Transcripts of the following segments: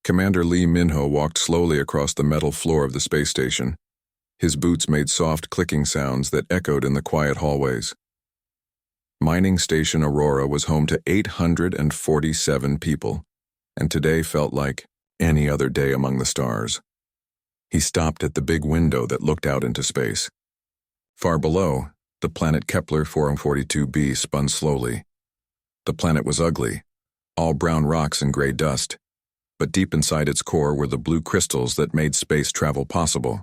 Commander Lee Minho walked slowly across the metal floor of the space station. His boots made soft clicking sounds that echoed in the quiet hallways. Mining Station Aurora was home to 847 people, and today felt like any other day among the stars. He stopped at the big window that looked out into space. Far below, the planet Kepler 442b spun slowly. The planet was ugly, all brown rocks and gray dust, but deep inside its core were the blue crystals that made space travel possible.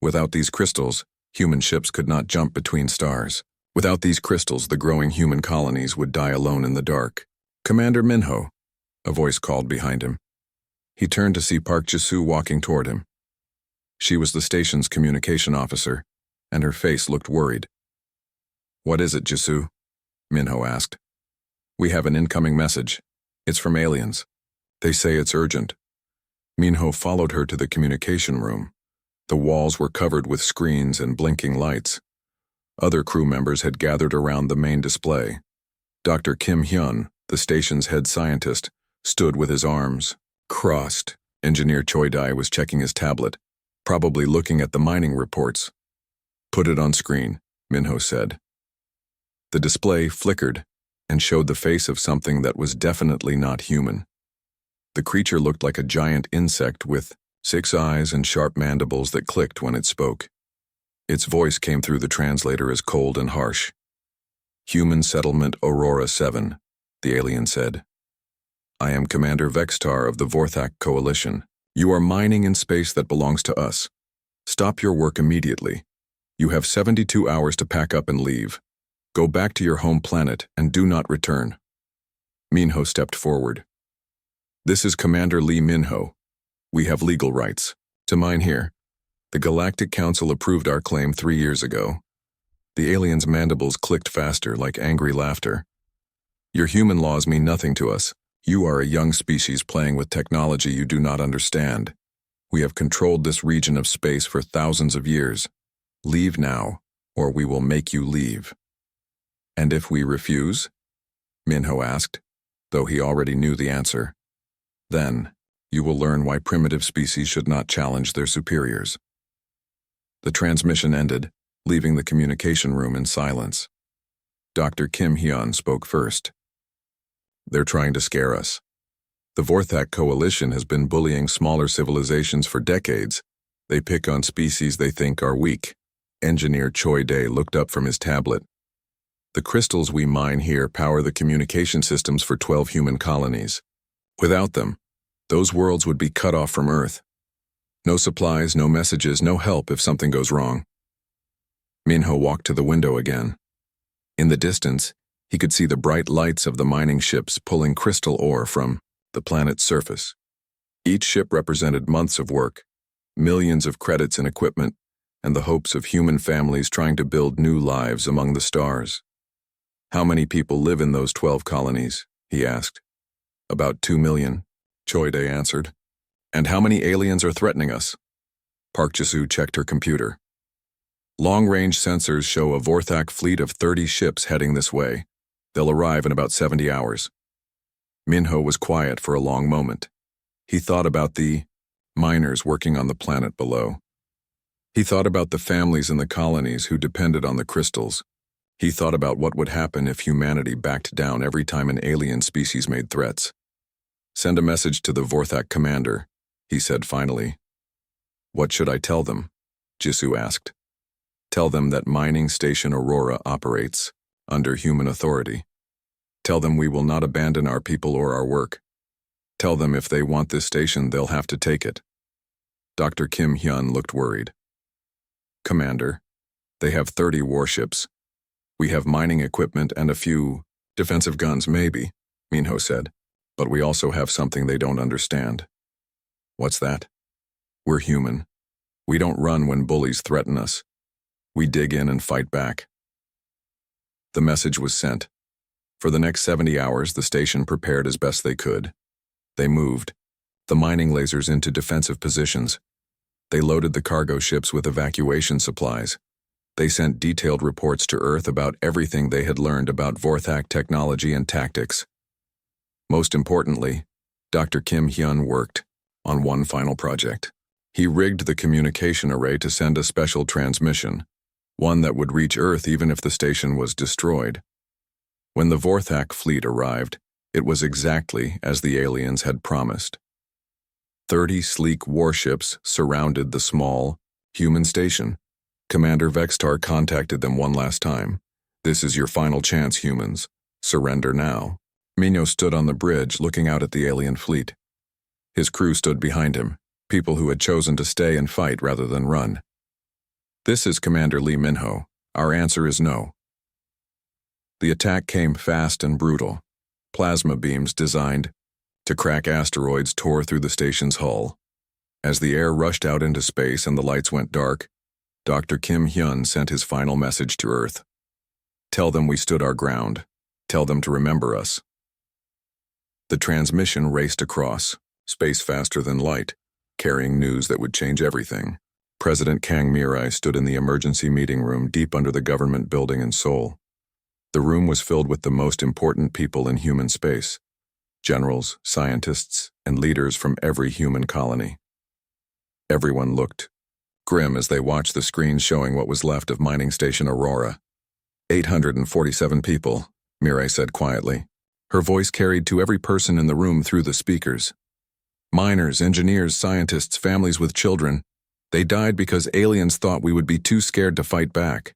Without these crystals, human ships could not jump between stars. Without these crystals, the growing human colonies would die alone in the dark. "Commander Minho," a voice called behind him. He turned to see Park Jisoo walking toward him. She was the station's communication officer, and her face looked worried. "What is it, Jisoo?" Minho asked. "We have an incoming message. It's from aliens. They say it's urgent." Minho followed her to the communication room. The walls were covered with screens and blinking lights. Other crew members had gathered around the main display. Dr. Kim Hyun, the station's head scientist, stood with his arms crossed. Engineer Choi Dai was checking his tablet, probably looking at the mining reports. "Put it on screen," Minho said. The display flickered and showed the face of something that was definitely not human. The creature looked like a giant insect with 6 eyes and sharp mandibles that clicked when it spoke. Its voice came through the translator as cold and harsh. "Human Settlement Aurora 7, the alien said. "I am Commander Vextar of the Vorthak Coalition. You are mining in space that belongs to us. Stop your work immediately. You have 72 hours to pack up and leave. Go back to your home planet and do not return." Minho stepped forward. "This is Commander Lee Minho. We have legal rights to mine here. The Galactic Council approved our claim 3 years ago." The alien's mandibles clicked faster, like angry laughter. "Your human laws mean nothing to us. You are a young species playing with technology you do not understand. We have controlled this region of space for thousands of years. Leave now, or we will make you leave." "And if we refuse?" Minho asked, though he already knew the answer. "Then, you will learn why primitive species should not challenge their superiors." The transmission ended, leaving the communication room in silence. Dr. Kim Hyun spoke first. "They're trying to scare us. The Vorthak Coalition has been bullying smaller civilizations for decades. They pick on species they think are weak." Engineer Choi Dae looked up from his tablet. "The crystals we mine here power the communication systems for 12 human colonies. Without them, those worlds would be cut off from Earth. No supplies, no messages, no help if something goes wrong." Minho walked to the window again. In the distance, he could see the bright lights of the mining ships pulling crystal ore from the planet's surface. Each ship represented months of work, millions of credits and equipment, and the hopes of human families trying to build new lives among the stars. "How many people live in those 12 colonies?" he asked. "About 2 million, Choi Dae answered. "And how many aliens are threatening us?" Park Jisoo checked her computer. "Long-range sensors show a Vorthak fleet of 30 ships heading this way. They'll arrive in about 70 hours. Minho was quiet for a long moment. He thought about the miners working on the planet below. He thought about the families in the colonies who depended on the crystals. He thought about what would happen if humanity backed down every time an alien species made threats. "Send a message to the Vorthak commander," he said finally. "What should I tell them?" Jisoo asked. "Tell them that Mining Station Aurora operates under human authority. Tell them we will not abandon our people or our work. Tell them if they want this station, they'll have to take it." Dr. Kim Hyun looked worried. "Commander, they have 30 warships. We have mining equipment and a few defensive guns, maybe," Minho said. "But we also have something they don't understand." "What's that?" "We're human. We don't run when bullies threaten us. We dig in and fight back." The message was sent. For the next 70 hours, the station prepared as best they could. They moved the mining lasers into defensive positions. They loaded the cargo ships with evacuation supplies. They sent detailed reports to Earth about everything they had learned about Vorthak technology and tactics. Most importantly, Dr. Kim Hyun worked on one final project. He rigged the communication array to send a special transmission, one that would reach Earth even if the station was destroyed. When the Vorthak fleet arrived, it was exactly as the aliens had promised. 30 sleek warships surrounded the small, human station. Commander Vextar contacted them one last time. "This is your final chance, humans. Surrender now." Mino stood on the bridge looking out at the alien fleet. His crew stood behind him, people who had chosen to stay and fight rather than run. "This is Commander Lee Minho. Our answer is no." The attack came fast and brutal. Plasma beams designed to crack asteroids tore through the station's hull. As the air rushed out into space and the lights went dark, Dr. Kim Hyun sent his final message to Earth. "Tell them we stood our ground. Tell them to remember us." The transmission raced across, space faster than light, carrying news that would change everything. President Kang Mirai stood in the emergency meeting room deep under the government building in Seoul. The room was filled with the most important people in human space: generals, scientists, and leaders from every human colony. Everyone looked grim as they watched the screen showing what was left of mining station Aurora. 847 people, Mirai said quietly. Her voice carried to every person in the room through the speakers. Miners, engineers, scientists, families with children. They died because aliens thought we would be too scared to fight back.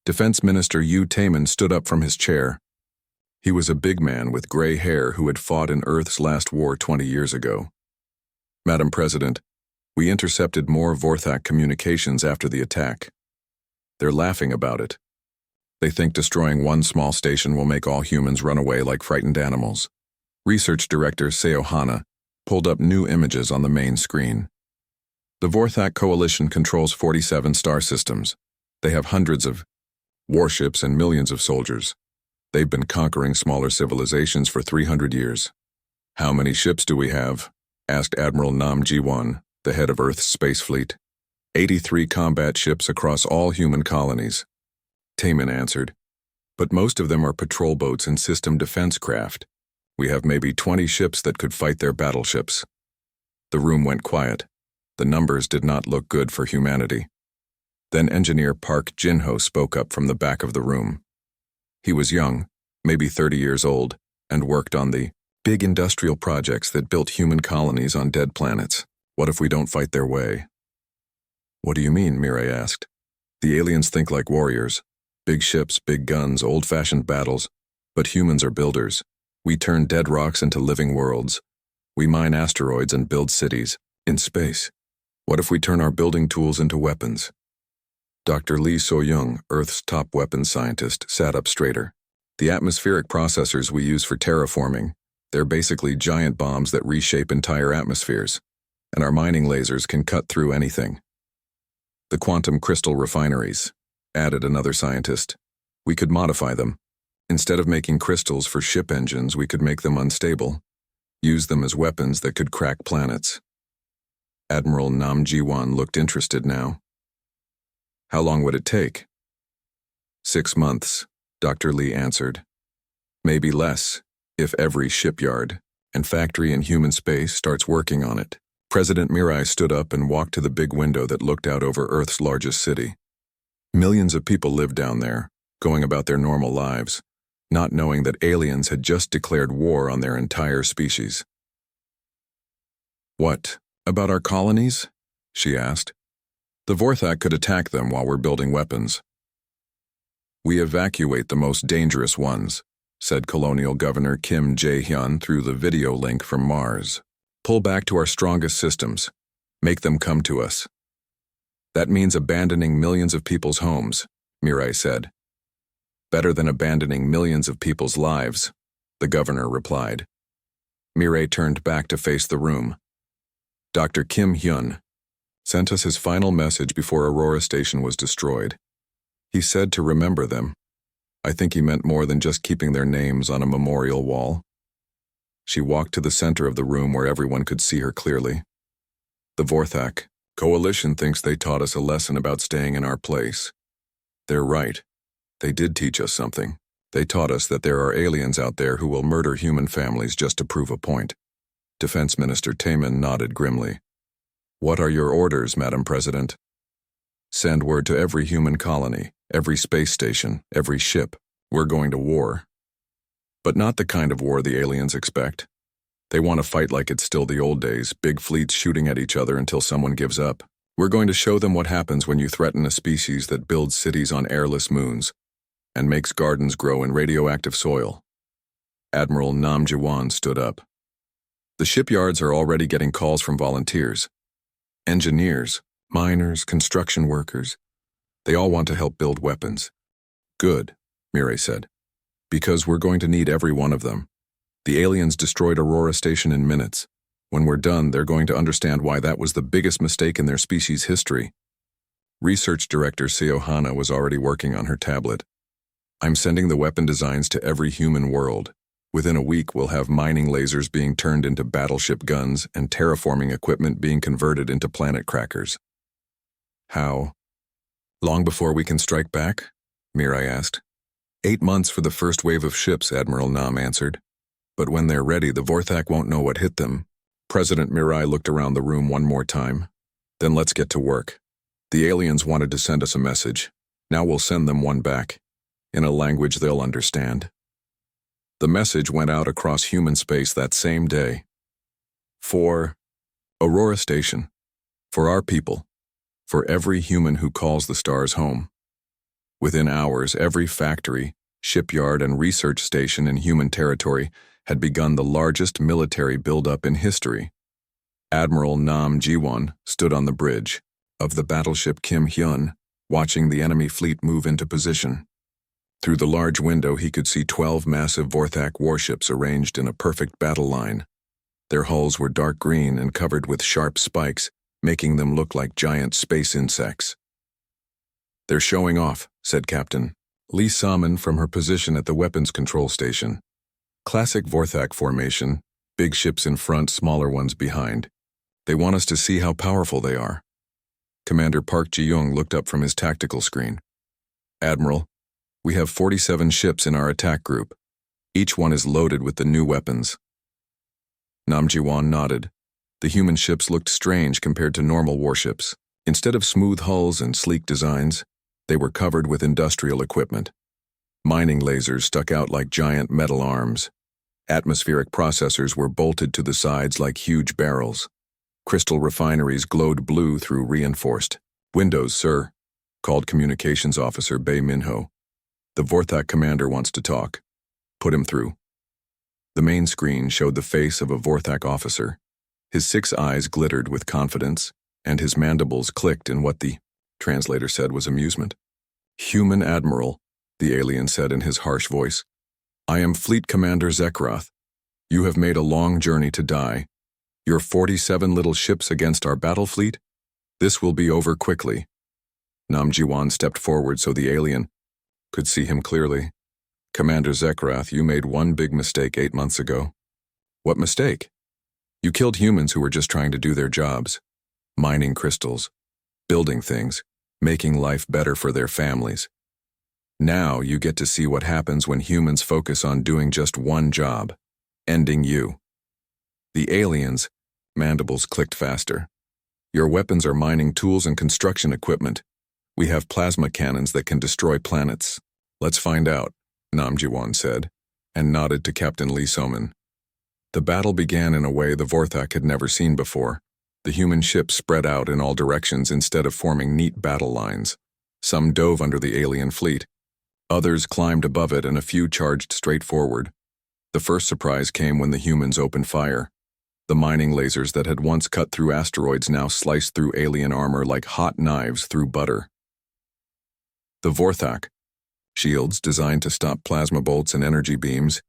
Defense Minister Yu Taemin stood up from his chair. He was a big man with gray hair who had fought in Earth's last war 20 years ago. "Madam President, we intercepted more Vorthak communications after the attack. They're laughing about it. They think destroying one small station will make all humans run away like frightened animals." Research Director Seo Hana pulled up new images on the main screen. The Vorthak Coalition controls 47 star systems. They have hundreds of warships and millions of soldiers. They've been conquering smaller civilizations for 300 years. "How many ships do we have?" asked Admiral Nam Ji-won, the head of Earth's space fleet. 83 combat ships across all human colonies. Taemin answered. "But most of them are patrol boats and system defense craft. We have maybe 20 ships that could fight their battleships." The room went quiet. The numbers did not look good for humanity. Then Engineer Park Jin-ho spoke up from the back of the room. He was young, maybe 30 years old, and worked on the big industrial projects that built human colonies on dead planets. "What if we don't fight their way?" "What do you mean?" Mirai asked. "The aliens think like warriors. Big ships, big guns, old-fashioned battles. But humans are builders. We turn dead rocks into living worlds. We mine asteroids and build cities in space. What if we turn our building tools into weapons?" Dr. Lee So-young, Earth's top weapons scientist, sat up straighter. "The atmospheric processors we use for terraforming, they're basically giant bombs that reshape entire atmospheres. And our mining lasers can cut through anything." "The quantum crystal refineries," added another scientist. "We could modify them. Instead of making crystals for ship engines, we could make them unstable. Use them as weapons that could crack planets." Admiral Nam Ji-won looked interested now. "How long would it take?" 6 months, Dr. Lee answered. "Maybe less, if every shipyard and factory in human space starts working on it." President Mirai stood up and walked to the big window that looked out over Earth's largest city. Millions of people lived down there, going about their normal lives, not knowing that aliens had just declared war on their entire species. "What, about our colonies?" she asked. "The Vorthak could attack them while we're building weapons." "We evacuate the most dangerous ones," said Colonial Governor Kim Jae-hyun through the video link from Mars. "Pull back to our strongest systems. Make them come to us." "That means abandoning millions of people's homes," Mirai said. "Better than abandoning millions of people's lives," the governor replied. Mirai turned back to face the room. Dr. Kim Hyun sent us his final message before Aurora Station was destroyed. He said to remember them. I think he meant more than just keeping their names on a memorial wall. She walked to the center of the room where everyone could see her clearly. "The Vorthak Coalition thinks they taught us a lesson about staying in our place. They're right. They did teach us something. They taught us that there are aliens out there who will murder human families just to prove a point. Defense Minister Taman nodded grimly. What are your orders, Madam President? Send word to every human colony, every space station, every ship. We're going to war. But not the kind of war the aliens expect. They want to fight like it's still the old days, big fleets shooting at each other until someone gives up. We're going to show them what happens when you threaten a species that builds cities on airless moons and makes gardens grow in radioactive soil. Admiral Nam Jiwan stood up. The shipyards are already getting calls from volunteers. Engineers, miners, construction workers. They all want to help build weapons. Good, Mireille said, because we're going to need every one of them. The aliens destroyed Aurora Station in minutes. When we're done, they're going to understand why that was the biggest mistake in their species' history. Research Director Seo Hana was already working on her tablet. I'm sending the weapon designs to every human world. Within a week, we'll have mining lasers being turned into battleship guns and terraforming equipment being converted into planet crackers. How? Long before we can strike back? Mireille asked. 8 months for the first wave of ships, Admiral Nam answered. But when they're ready, the Vorthak won't know what hit them. President Mireille looked around the room one more time. Then let's get to work. The aliens wanted to send us a message. Now we'll send them one back, in a language they'll understand. The message went out across human space that same day. For Aurora Station. For our people. For every human who calls the stars home. Within hours, every factory, shipyard, and research station in human territory had begun the largest military buildup in history. Admiral Nam Jiwon stood on the bridge of the battleship Kim Hyun, watching the enemy fleet move into position. Through the large window, he could see 12 massive Vorthak warships arranged in a perfect battle line. Their hulls were dark green and covered with sharp spikes, making them look like giant space insects. They're showing off, said Captain Lee Salmon from her position at the weapons control station. Classic Vorthak formation, big ships in front, smaller ones behind. They want us to see how powerful they are. Commander Park Ji-young looked up from his tactical screen. Admiral, we have 47 ships in our attack group. Each one is loaded with the new weapons. Nam Ji-won nodded. The human ships looked strange compared to normal warships. Instead of smooth hulls and sleek designs, they were covered with industrial equipment. Mining lasers stuck out like giant metal arms. Atmospheric processors were bolted to the sides like huge barrels. Crystal refineries glowed blue through reinforced. Windows, sir, called Communications Officer Bae Minho. The Vorthak commander wants to talk. Put him through. The main screen showed the face of a Vorthak officer. His 6 eyes glittered with confidence, and his mandibles clicked in what the translator said was amusement. Human Admiral, the alien said in his harsh voice. I am Fleet Commander Zekroth. You have made a long journey to die. Your 47 little ships against our battle fleet? This will be over quickly. Nam Jiwan stepped forward so the alien could see him clearly. Commander Zekroth, you made one big mistake 8 months ago. What mistake? You killed humans who were just trying to do their jobs. Mining crystals, building things, making life better for their families. Now you get to see what happens when humans focus on doing just one job, ending you. The aliens, mandibles clicked faster. Your weapons are mining tools and construction equipment. We have plasma cannons that can destroy planets. Let's find out, Nam Jiwan said, and nodded to Captain Lee Soman. The battle began in a way the Vorthak had never seen before. The human ships spread out in all directions instead of forming neat battle lines. Some dove under the alien fleet. Others climbed above it and a few charged straight forward. The first surprise came when the humans opened fire. The mining lasers that had once cut through asteroids now sliced through alien armor like hot knives through butter. The Vorthak, shields designed to stop plasma bolts and energy beams,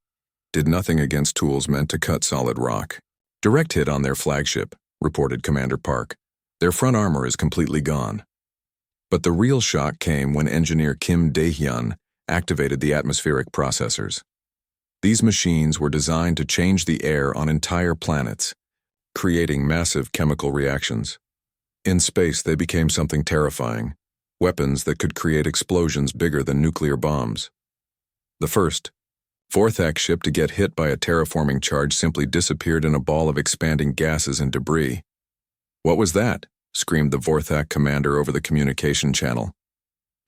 did nothing against tools meant to cut solid rock. Direct hit on their flagship, reported Commander Park. Their front armor is completely gone. But the real shock came when engineer Kim Dae-hyun activated the atmospheric processors. These machines were designed to change the air on entire planets, creating massive chemical reactions. In space, they became something terrifying, weapons that could create explosions bigger than nuclear bombs. The first, Vorthak ship to get hit by a terraforming charge simply disappeared in a ball of expanding gases and debris. What was that? Screamed the Vorthak commander over the communication channel.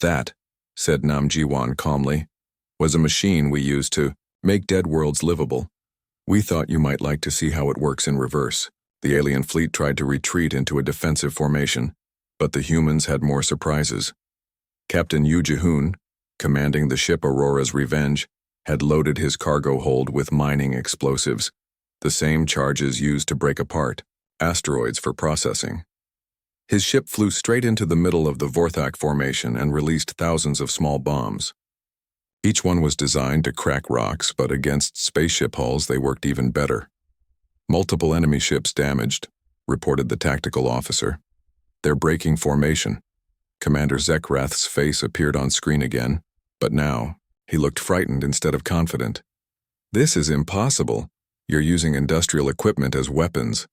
That, said Nam Jiwan calmly, was a machine we used to make dead worlds livable. We thought you might like to see how it works in reverse. The alien fleet tried to retreat into a defensive formation, but the humans had more surprises. Captain Yu Jihoon, commanding the ship Aurora's Revenge, had loaded his cargo hold with mining explosives, the same charges used to break apart asteroids for processing. His ship flew straight into the middle of the Vorthak formation and released thousands of small bombs. Each one was designed to crack rocks, but against spaceship hulls they worked even better. Multiple enemy ships damaged, reported the tactical officer. They're breaking formation. Commander Zekrath's face appeared on screen again, but now he looked frightened instead of confident. This is impossible. You're using industrial equipment as weapons.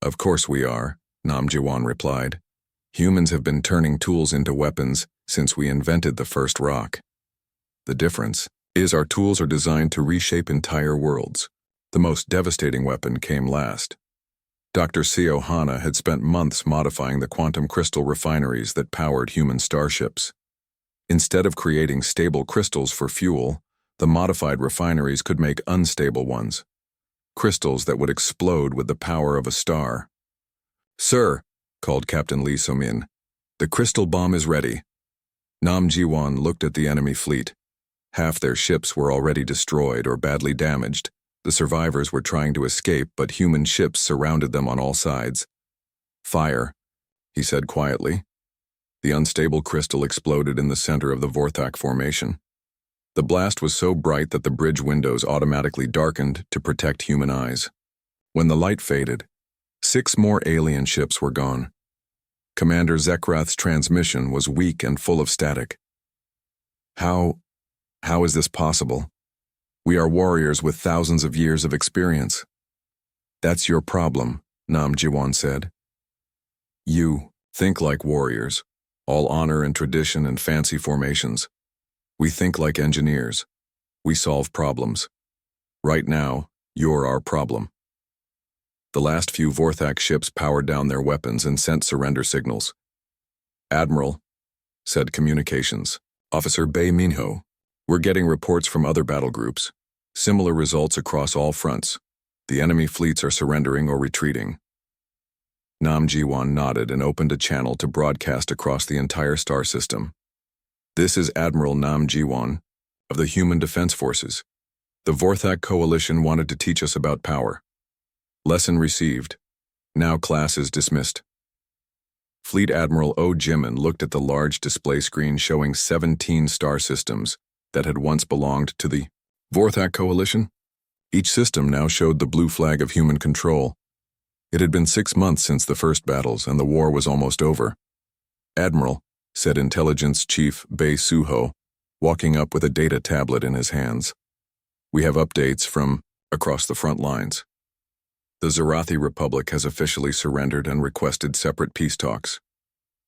Of course we are, Nam Jiwan replied. Humans have been turning tools into weapons since we invented the first rock. The difference is our tools are designed to reshape entire worlds. The most devastating weapon came last. Dr. Seo Hana had spent months modifying the quantum crystal refineries that powered human starships. Instead of creating stable crystals for fuel, the modified refineries could make unstable ones. Crystals that would explode with the power of a star. Sir, called Captain Lee So-min, the crystal bomb is ready. Nam Jiwan looked at the enemy fleet. Half their ships were already destroyed or badly damaged. The survivors were trying to escape, but human ships surrounded them on all sides. Fire, he said quietly. The unstable crystal exploded in the center of the Vorthak formation. The blast was so bright that the bridge windows automatically darkened to protect human eyes. When the light faded, 6 more alien ships were gone. Commander Zekrath's transmission was weak and full of static. How is this possible? We are warriors with thousands of years of experience. That's your problem, Nam Jiwan said. You think like warriors, all honor and tradition and fancy formations. We think like engineers. We solve problems. Right now, you're our problem. The last few Vorthak ships powered down their weapons and sent surrender signals. Admiral, said Communications Officer Bei Minho, we're getting reports from other battle groups. Similar results across all fronts. The enemy fleets are surrendering or retreating. Nam Jiwan nodded and opened a channel to broadcast across the entire star system. This is Admiral Nam Jiwan of the Human Defense Forces. The Vorthak Coalition wanted to teach us about power. Lesson received. Now class is dismissed. Fleet Admiral O. Jimin looked at the large display screen showing 17 star systems that had once belonged to the Vorthak Coalition. Each system now showed the blue flag of human control. It had been 6 months since the first battles, and the war was almost over. Admiral, said Intelligence Chief Bei Suho, walking up with a data tablet in his hands. We have updates from across the front lines. The Zarathi Republic has officially surrendered and requested separate peace talks.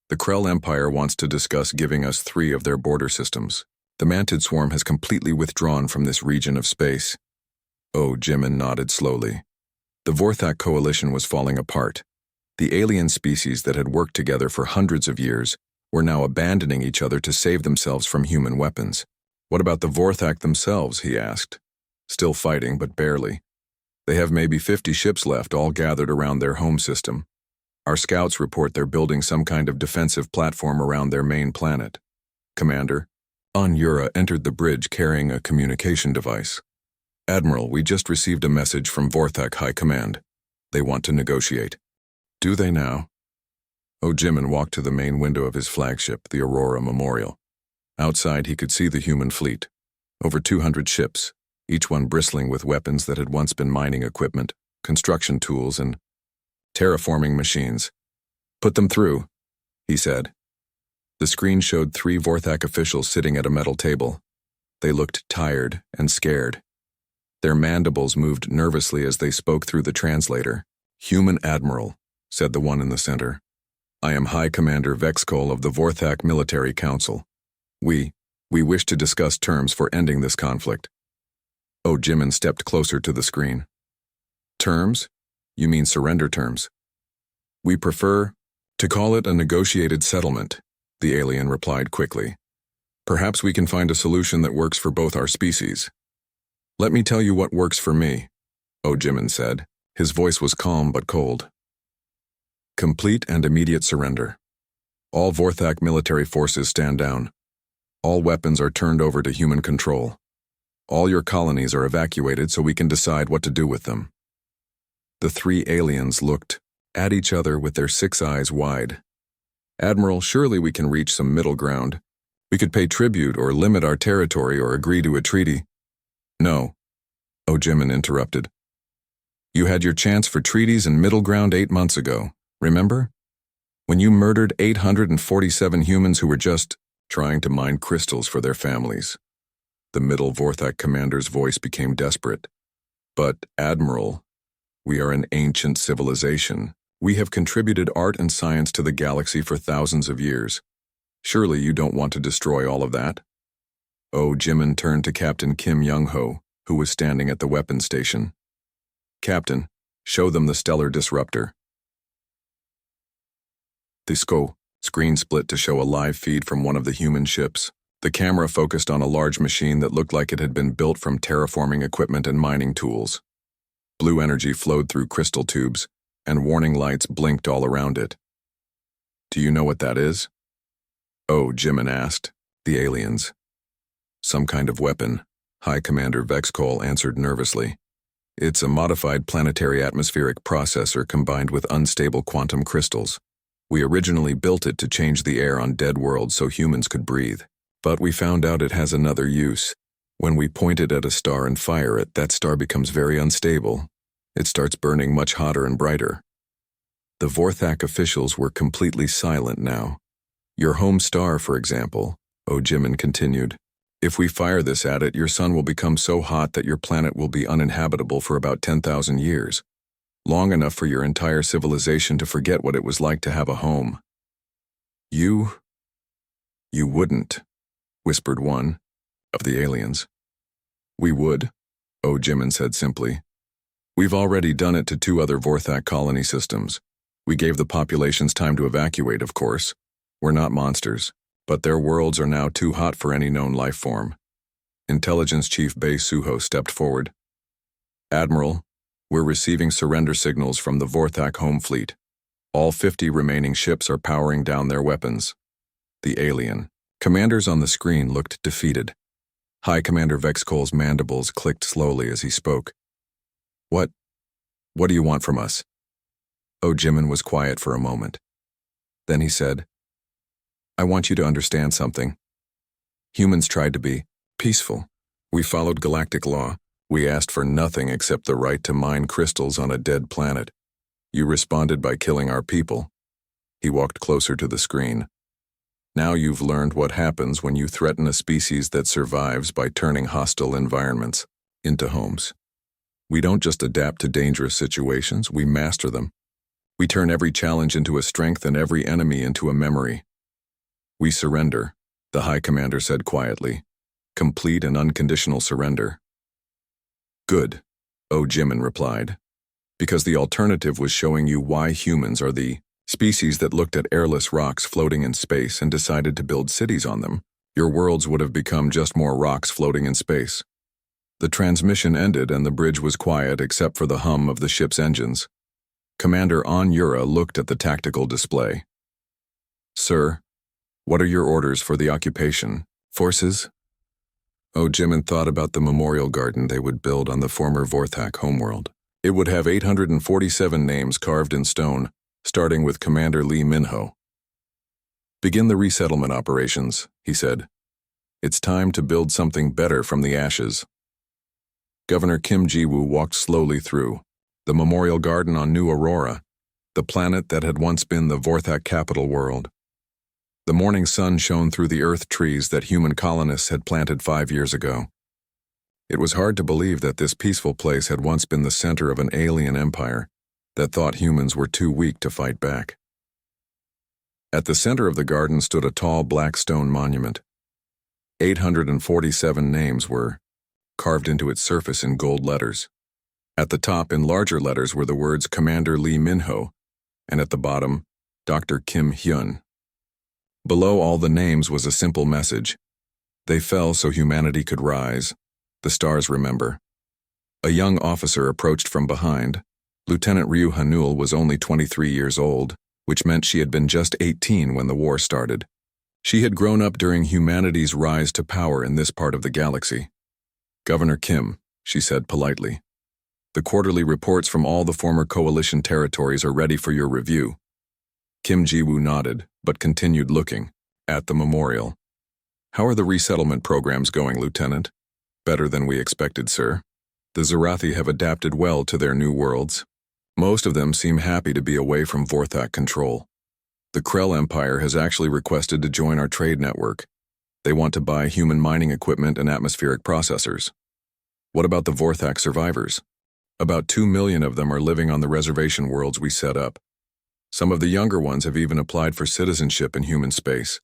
The Krell Empire wants to discuss giving us 3 of their border systems. The Mantid Swarm has completely withdrawn from this region of space. Oh, Jimin nodded slowly. The Vorthak Coalition was falling apart. The alien species that had worked together for hundreds of years were now abandoning each other to save themselves from human weapons. What about the Vorthak themselves, he asked. Still fighting, but barely. They have maybe 50 ships left, all gathered around their home system. Our scouts report they're building some kind of defensive platform around their main planet. Commander, Anyura entered the bridge carrying a communication device. Admiral, we just received a message from Vorthak High Command. They want to negotiate. Do they now? Oh, Jimin walked to the main window of his flagship, the Aurora Memorial. Outside, he could see the human fleet. Over 200 ships, each one bristling with weapons that had once been mining equipment, construction tools, and terraforming machines. Put them through, he said. The screen showed 3 Vorthak officials sitting at a metal table. They looked tired and scared. Their mandibles moved nervously as they spoke through the translator. Human Admiral, said the one in the center. I am High Commander Vexkol of the Vorthak Military Council. We wish to discuss terms for ending this conflict. Oh, Jimin stepped closer to the screen. Terms? You mean surrender terms? We prefer to call it a negotiated settlement, the alien replied quickly. Perhaps we can find a solution that works for both our species. Let me tell you what works for me, Oh Jimin said. His voice was calm but cold. Complete and immediate surrender. All Vorthak military forces stand down. All weapons are turned over to human control. All your colonies are evacuated so we can decide what to do with them. The three aliens looked at each other with their 6 eyes wide. Admiral, surely we can reach some middle ground. We could pay tribute or limit our territory or agree to a treaty. No, Oh Jimin interrupted. You had your chance for treaties and middle ground 8 months ago, remember? When you murdered 847 humans who were just trying to mine crystals for their families. The Middle Vorthak commander's voice became desperate. But, Admiral, we are an ancient civilization. We have contributed art and science to the galaxy for thousands of years. Surely you don't want to destroy all of that? Oh Jimin turned to Captain Kim Young-ho, who was standing at the weapons station. Captain, show them the stellar disruptor. The screen split to show a live feed from one of the human ships. The camera focused on a large machine that looked like it had been built from terraforming equipment and mining tools. Blue energy flowed through crystal tubes, and warning lights blinked all around it. Do you know what that is? Oh, Jimin asked. The aliens. Some kind of weapon, High Commander Vexcol answered nervously. It's a modified planetary atmospheric processor combined with unstable quantum crystals. We originally built it to change the air on dead worlds so humans could breathe. But we found out it has another use. When we point it at a star and fire it, that star becomes very unstable. It starts burning much hotter and brighter. The Vorthak officials were completely silent now. Your home star, for example, Oh Jimin continued. If we fire this at it, your sun will become so hot that your planet will be uninhabitable for about 10,000 years. Long enough for your entire civilization to forget what it was like to have a home. You wouldn't, whispered one of the aliens. We would, Oh Jimin said simply. We've already done it to 2 other Vorthak colony systems. We gave the populations time to evacuate, of course. We're not monsters, but their worlds are now too hot for any known life form. Intelligence Chief Bei Suho stepped forward. Admiral, we're receiving surrender signals from the Vorthak home fleet. All 50 remaining ships are powering down their weapons. The alien. Commanders on the screen looked defeated. High Commander Vexcol's mandibles clicked slowly as he spoke. What do you want from us? Oh Jimin was quiet for a moment. Then he said, I want you to understand something. Humans tried to be peaceful. We followed galactic law. We asked for nothing except the right to mine crystals on a dead planet. You responded by killing our people. He walked closer to the screen. Now you've learned what happens when you threaten a species that survives by turning hostile environments into homes. We don't just adapt to dangerous situations, we master them. We turn every challenge into a strength and every enemy into a memory. We surrender, the High Commander said quietly. Complete and unconditional surrender. Good, Oh Jimin replied. Because the alternative was showing you why humans are the species that looked at airless rocks floating in space and decided to build cities on them. Your worlds would have become just more rocks floating in space. The transmission ended and the bridge was quiet except for the hum of the ship's engines. Commander Onyura looked at the tactical display. Sir, what are your orders for the occupation forces? Oh Jimin thought about the memorial garden they would build on the former Vorthak homeworld. It would have 847 names carved in stone, starting with Commander Lee Minho. Begin the resettlement operations, he said. It's time to build something better from the ashes. Governor Kim Ji-woo walked slowly through the memorial garden on New Aurora, the planet that had once been the Vorthak capital world. The morning sun shone through the earth trees that human colonists had planted 5 years ago. It was hard to believe that this peaceful place had once been the center of an alien empire that thought humans were too weak to fight back. At the center of the garden stood a tall black stone monument. 847 names were carved into its surface in gold letters. At the top, in larger letters, were the words Commander Lee Minho, and at the bottom, Dr. Kim Hyun. Below all the names was a simple message. They fell so humanity could rise. The stars remember. A young officer approached from behind. Lieutenant Ryu Hanul was only 23 years old, which meant she had been just 18 when the war started. She had grown up during humanity's rise to power in this part of the galaxy. "Governor Kim," she said politely. "The quarterly reports from all the former coalition territories are ready for your review." Kim Ji-woo nodded, but continued looking at the memorial. "How are the resettlement programs going, Lieutenant?" "Better than we expected, sir. The Zarathi have adapted well to their new worlds. Most of them seem happy to be away from Vorthak control. The Krell Empire has actually requested to join our trade network. They want to buy human mining equipment and atmospheric processors." "What about the Vorthak survivors?" "About 2 million of them are living on the reservation worlds we set up. Some of the younger ones have even applied for citizenship in human space.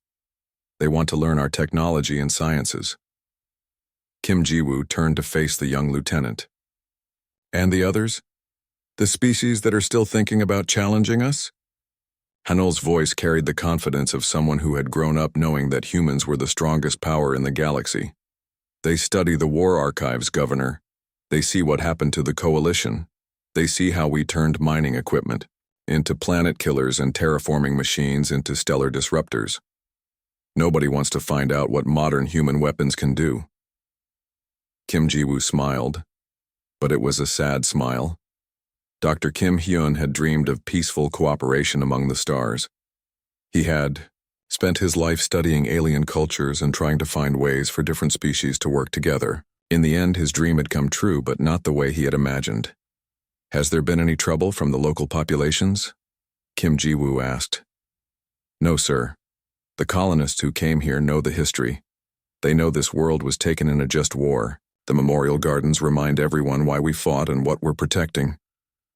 They want to learn our technology and sciences." Kim Ji-woo turned to face the young lieutenant. "And the others? The species that are still thinking about challenging us?" Hanul's voice carried the confidence of someone who had grown up knowing that humans were the strongest power in the galaxy. "They study the war archives, Governor. They see what happened to the Coalition. They see how we turned mining equipment into planet killers and terraforming machines into stellar disruptors. Nobody wants to find out what modern human weapons can do." Kim Ji-woo smiled, but it was a sad smile. Dr. Kim Hyun had dreamed of peaceful cooperation among the stars. He had spent his life studying alien cultures and trying to find ways for different species to work together. In the end, his dream had come true, but not the way he had imagined. "Has there been any trouble from the local populations?" Kim Ji-woo asked. "No, sir. The colonists who came here know the history. They know this world was taken in a just war. The memorial gardens remind everyone why we fought and what we're protecting."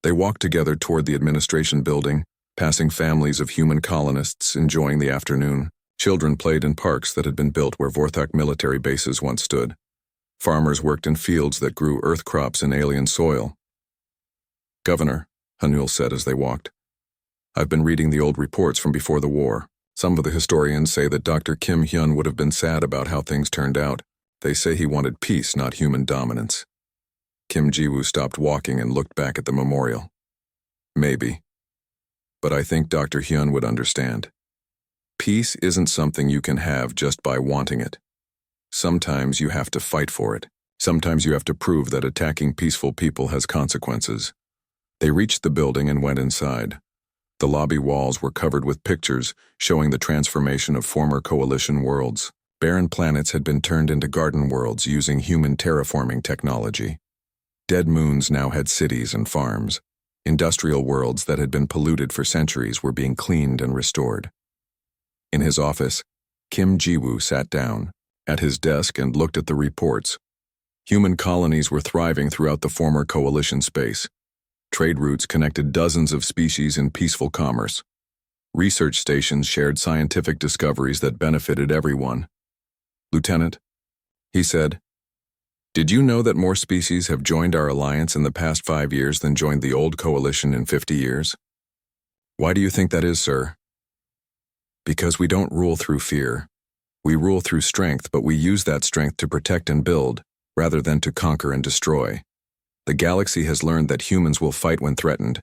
They walked together toward the administration building, passing families of human colonists enjoying the afternoon. Children played in parks that had been built where Vorthak military bases once stood. Farmers worked in fields that grew earth crops in alien soil. "Governor," Hanul said as they walked, "I've been reading the old reports from before the war. Some of the historians say that Dr. Kim Hyun would have been sad about how things turned out. They say he wanted peace, not human dominance." Kim Ji-woo stopped walking and looked back at the memorial. "Maybe. But I think Dr. Hyun would understand. Peace isn't something you can have just by wanting it. Sometimes you have to fight for it. Sometimes you have to prove that attacking peaceful people has consequences." They reached the building and went inside. The lobby walls were covered with pictures showing the transformation of former coalition worlds. Barren planets had been turned into garden worlds using human terraforming technology. Dead moons now had cities and farms. Industrial worlds that had been polluted for centuries were being cleaned and restored. In his office, Kim Ji-woo sat down at his desk and looked at the reports. Human colonies were thriving throughout the former coalition space. Trade routes connected dozens of species in peaceful commerce. Research stations shared scientific discoveries that benefited everyone. "Lieutenant," he said, "did you know that more species have joined our alliance in the past 5 years than joined the old coalition in 50 years? "Why do you think that is, sir?" "Because we don't rule through fear. We rule through strength, but we use that strength to protect and build, rather than to conquer and destroy. The galaxy has learned that humans will fight when threatened,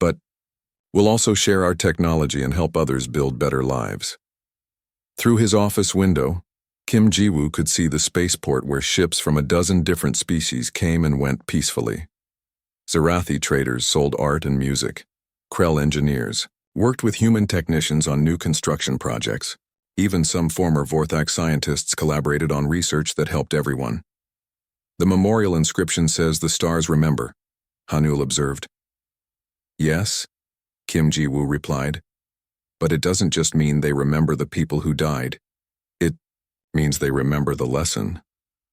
but we'll also share our technology and help others build better lives." Through his office window, Kim Ji-woo could see the spaceport where ships from a dozen different species came and went peacefully. Zarathi traders sold art and music. Krell engineers worked with human technicians on new construction projects. Even some former Vorthak scientists collaborated on research that helped everyone. "The memorial inscription says the stars remember," Hanul observed. "Yes," Kim Ji-woo replied, "but it doesn't just mean they remember the people who died. It means they remember the lesson.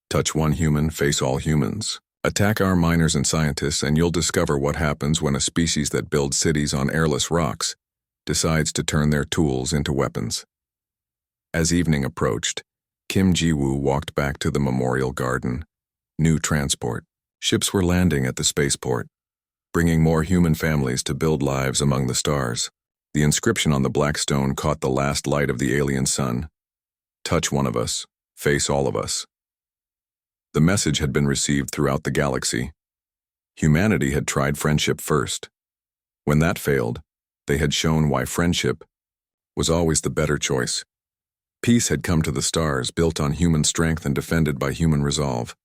Touch one human, face all humans. Attack our miners and scientists and you'll discover what happens when a species that builds cities on airless rocks decides to turn their tools into weapons." As evening approached, Kim Ji-woo walked back to the memorial garden. New transport. Ships were landing at the spaceport, bringing more human families to build lives among the stars. The inscription on the black stone caught the last light of the alien sun. Touch one of us, face all of us. The message had been received throughout the galaxy. Humanity had tried friendship first. When that failed, they had shown why friendship was always the better choice. Peace had come to the stars, built on human strength and defended by human resolve.